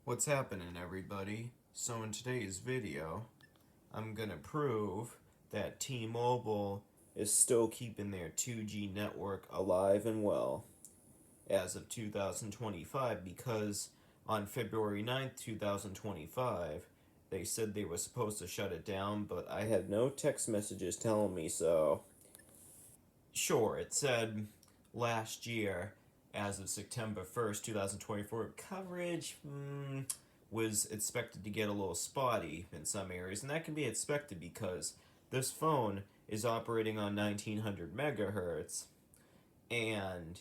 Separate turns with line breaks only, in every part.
What's happening, everybody? So in today's video, I'm gonna prove that T-Mobile is still keeping their 2G network alive and well as of 2025 because on February 9th, 2025, they said they were supposed to shut it down, but I had no text messages telling me so. Sure, it said last year, as of September 1st, 2024, coverage was expected to get a little spotty in some areas, and that can be expected because this phone is operating on 1900 megahertz and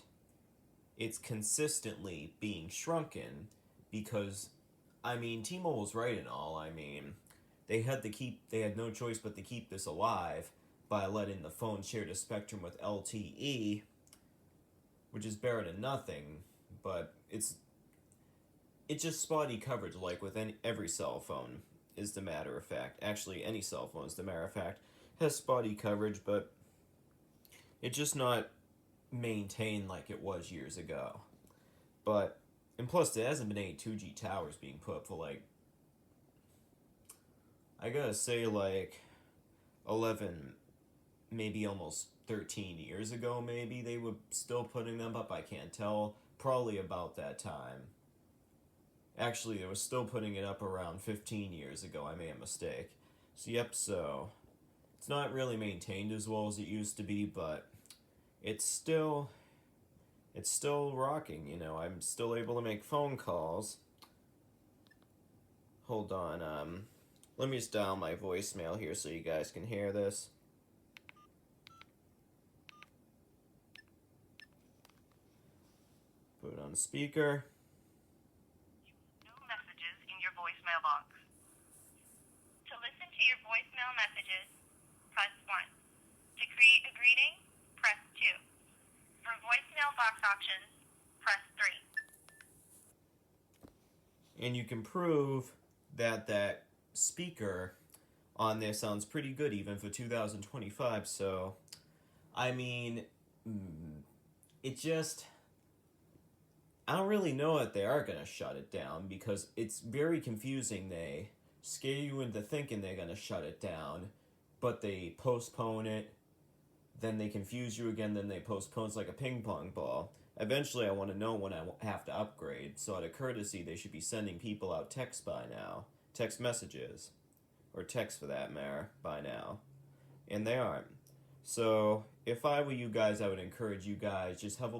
it's consistently being shrunken because, T-Mobile's right and all. They had no choice but to keep this alive by letting the phone share the spectrum with LTE, which is better than nothing, but it's just spotty coverage, like with every cell phone, is the matter of fact. Actually, any cell phone, is the matter of fact, has spotty coverage, but it's just not maintained like it was years ago. But, and plus, there hasn't been any 2G towers being put up for I gotta say, 11, maybe almost 13 years ago, maybe they were still putting them up. I can't tell. Probably about that time. Actually, they were still putting it up around 15 years ago. I made a mistake. So it's not really maintained as well as it used to be, but it's still it's still rocking, I'm still able to make phone calls. Hold on, let me just dial my voicemail here so you guys can hear this. Put it on speaker.
No messages in your voicemail box. To listen to your voicemail messages, press 1. To create a greeting, press 2. For voicemail box options, press 3.
And you can prove that speaker on there sounds pretty good even for 2025. So, I mean, it just, I don't really know that they are going to shut it down because it's very confusing. They scare you into thinking they're going to shut it down, but they postpone it, then they confuse you again, then they postpone. It's like a ping pong ball. Eventually, I want to know when I have to upgrade, so out of courtesy, they should be sending people out text by now. Text messages. Or text for that matter, by now. And they aren't. So, if I were you guys, I would encourage you guys just have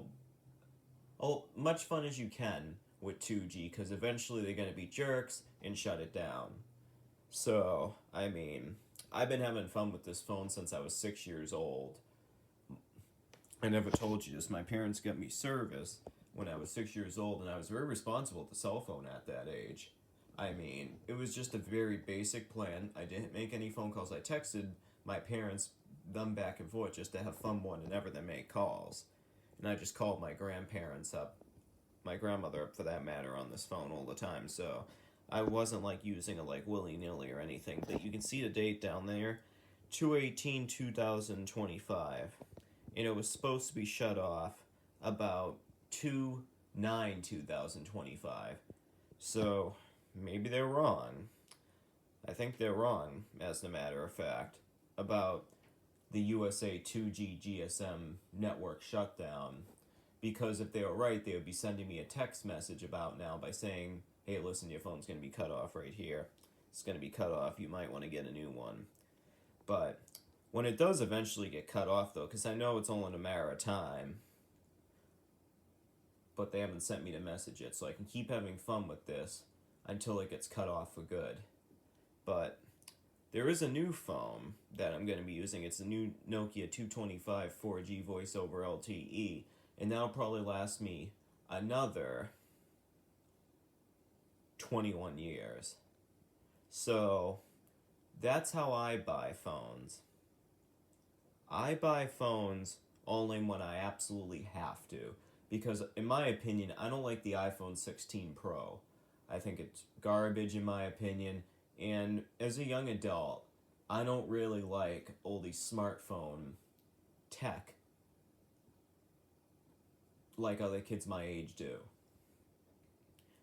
much fun as you can with 2G, because eventually they're going to be jerks and shut it down. So, I've been having fun with this phone since I was 6 years old. I never told you this. My parents got me service when I was 6 years old, and I was very responsible with the cell phone at that age. It was just a very basic plan. I didn't make any phone calls. I texted my parents, them back and forth, just to have fun more than ever than make calls. And I just called my grandparents up, my grandmother up for that matter, on this phone all the time. So I wasn't using it willy nilly or anything. But you can see the date down there, 2/18/2025, and it was supposed to be shut off about 2/9/2025. So maybe they're wrong. I think they're wrong, as a matter of fact, about the USA 2G GSM network shutdown. Because if they were right, they would be sending me a text message about now by saying, hey, listen, your phone's going to be cut off right here. It's going to be cut off. You might want to get a new one. But when it does eventually get cut off, though, because I know it's only a matter of time, but they haven't sent me the message yet, so I can keep having fun with this until it gets cut off for good. But there is a new phone that I'm going to be using. It's a new Nokia 225 4G voice over LTE, and that'll probably last me another 21 years. So that's how I buy phones. I buy phones only when I absolutely have to. Because, in my opinion, I don't like the iPhone 16 Pro. I think it's garbage, in my opinion. And as a young adult, I don't really like all these smartphone tech like other kids my age do.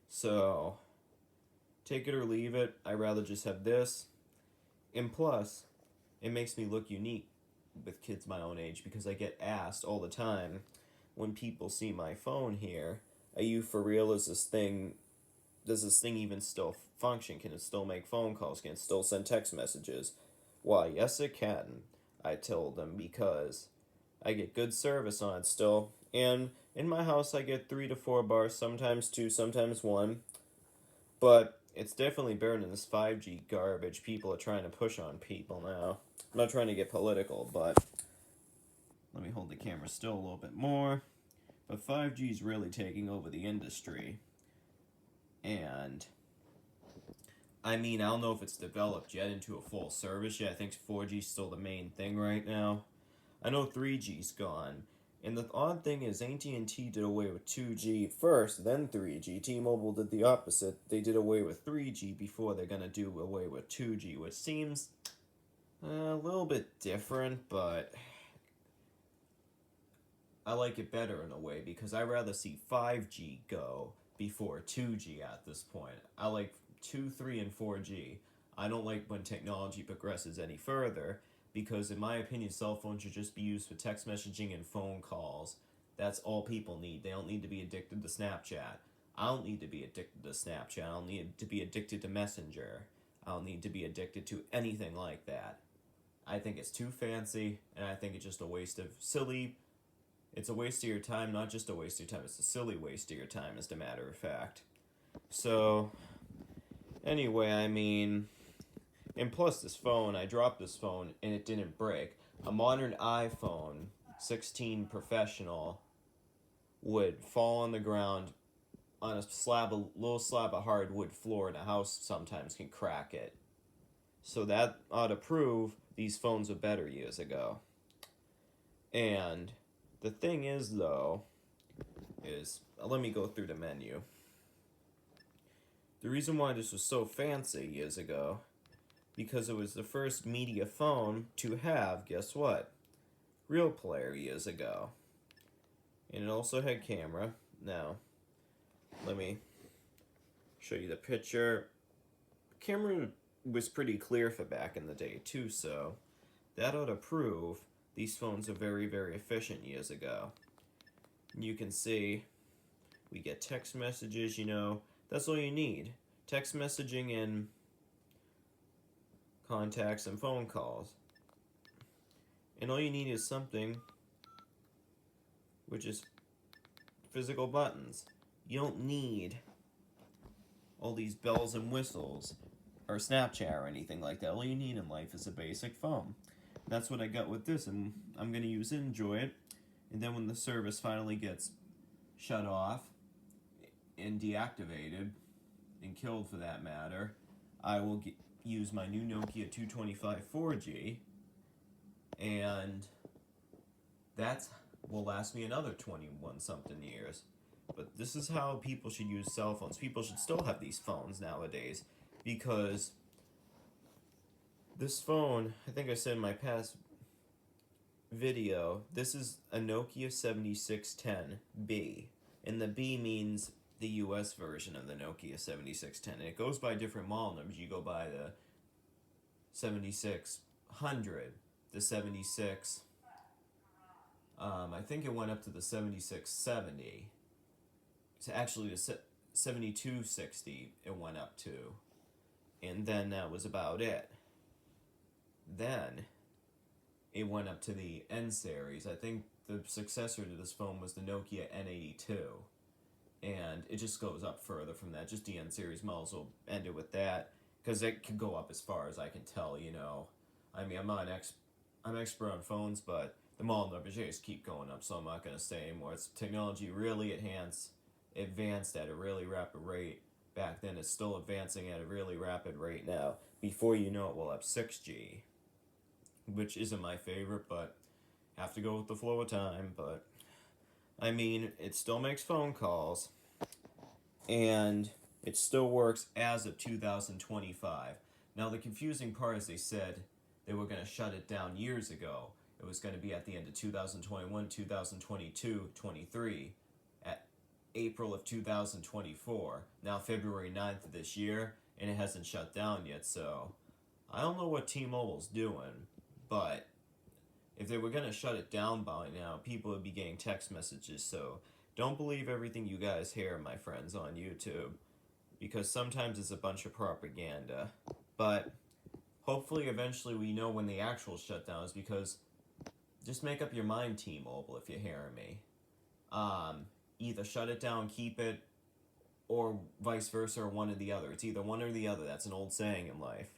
So, take it or leave it. I'd rather just have this. And plus, it makes me look unique with kids my own age because I get asked all the time when people see my phone here, are you for real? Does this thing even still function? Can it still make phone calls? Can it still send text messages? Why, yes it can, I told them, because I get good service on it still. And in my house I get 3 to 4 bars, sometimes 2, sometimes 1. But it's definitely better than this 5G garbage people are trying to push on people now. I'm not trying to get political, but let me hold the camera still a little bit more. But 5G is really taking over the industry. And I mean, I don't know if it's developed yet into a full service yet. I think 4G is still the main thing right now. I know 3G's gone. And the odd thing is AT&T did away with 2G first, then 3G. T-Mobile did the opposite. They did away with 3G before they're going to do away with 2G, which seems a little bit different, but I like it better in a way because I'd rather see 5G go before 2G at this point. I like 2, 3, and 4G. I don't like when technology progresses any further because, in my opinion, cell phones should just be used for text messaging and phone calls. That's all people need. They don't need to be addicted to Snapchat. I don't need to be addicted to Snapchat. I don't need to be addicted to Messenger. I don't need to be addicted to anything like that. I think it's too fancy, and I think it's just a waste of silly. It's a waste of your time, not just a waste of your time. It's a silly waste of your time, as a matter of fact. So, anyway, I mean, and plus this phone, I dropped this phone and it didn't break. A modern iPhone 16 Professional would fall on the ground on a little slab of hardwood floor in a house, sometimes can crack it. So that ought to prove these phones were better years ago. And the thing is, though, let me go through the menu. The reason why this was so fancy years ago, because it was the first media phone to have, guess what? Real Player years ago. And it also had camera. Now, let me show you the picture. Camera was pretty clear for back in the day, too, so that ought to prove these phones are very, very efficient years ago. You can see we get text messages, that's all you need. Text messaging and contacts and phone calls. And all you need is something which is physical buttons. You don't need all these bells and whistles or Snapchat or anything like that. All you need in life is a basic phone. That's what I got with this, and I'm going to use it, enjoy it, and then when the service finally gets shut off and deactivated, and killed for that matter, I will use my new Nokia 225 4G, and that will last me another 21-something years. But this is how people should use cell phones. People should still have these phones nowadays, because this phone, I think I said in my past video, this is a Nokia 7610B, and the B means the US version of the Nokia 7610, and it goes by different model numbers. You go by the 7600, the 76, I think it went up to the 7670. So actually the 7260 it went up to, and then that was about it. Then it went up to the N series. I think the successor to this phone was the Nokia N82. And it just goes up further from that. Just the N series models will end it with that, because it could go up as far as I can tell. I mean, I'm expert on phones, but the model numbers just keep going up, so I'm not going to say anymore. It's technology really advanced at a really rapid rate. Back then, it's still advancing at a really rapid rate now. Before you know it, we'll have 6G, which isn't my favorite, but have to go with the flow of time. But I mean, it still makes phone calls, and it still works as of 2025. Now, the confusing part is they said they were going to shut it down years ago. It was going to be at the end of 2021, 2022, 23, April of 2024. Now February 9th of this year, and it hasn't shut down yet, so I don't know what T-Mobile's doing, but if they were going to shut it down by now, people would be getting text messages, so don't believe everything you guys hear, my friends, on YouTube, because sometimes it's a bunch of propaganda. But hopefully eventually we know when the actual shutdown is, because just make up your mind, T-Mobile, if you're hearing me. Either shut it down, keep it, or vice versa, or one or the other. It's either one or the other. That's an old saying in life.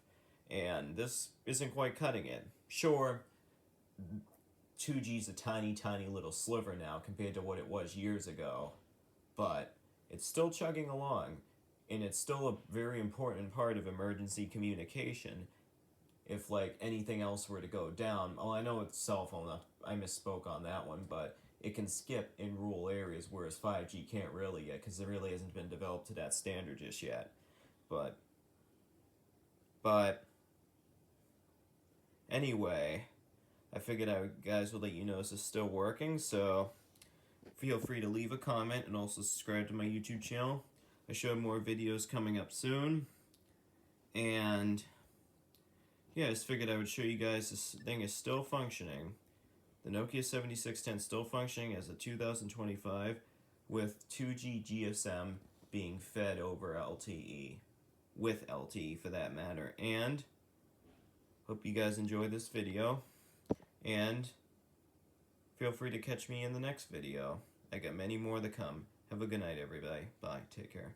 And this isn't quite cutting it. Sure, 2G's a tiny, tiny little sliver now compared to what it was years ago, but it's still chugging along, and it's still a very important part of emergency communication. If, like, anything else were to go down, well, I know it's cell phone, I misspoke on that one, but it can skip in rural areas, whereas 5G can't really yet, because it really hasn't been developed to that standard just yet. But anyway, I figured guys would let you know this is still working, so feel free to leave a comment and also subscribe to my YouTube channel. I show more videos coming up soon, and yeah, I just figured I would show you guys this thing is still functioning. The Nokia 7610 still functioning as a 2025 with 2G GSM being fed over LTE, with LTE for that matter. And hope you guys enjoyed this video, and feel free to catch me in the next video. I got many more to come. Have a good night, everybody. Bye. Take care.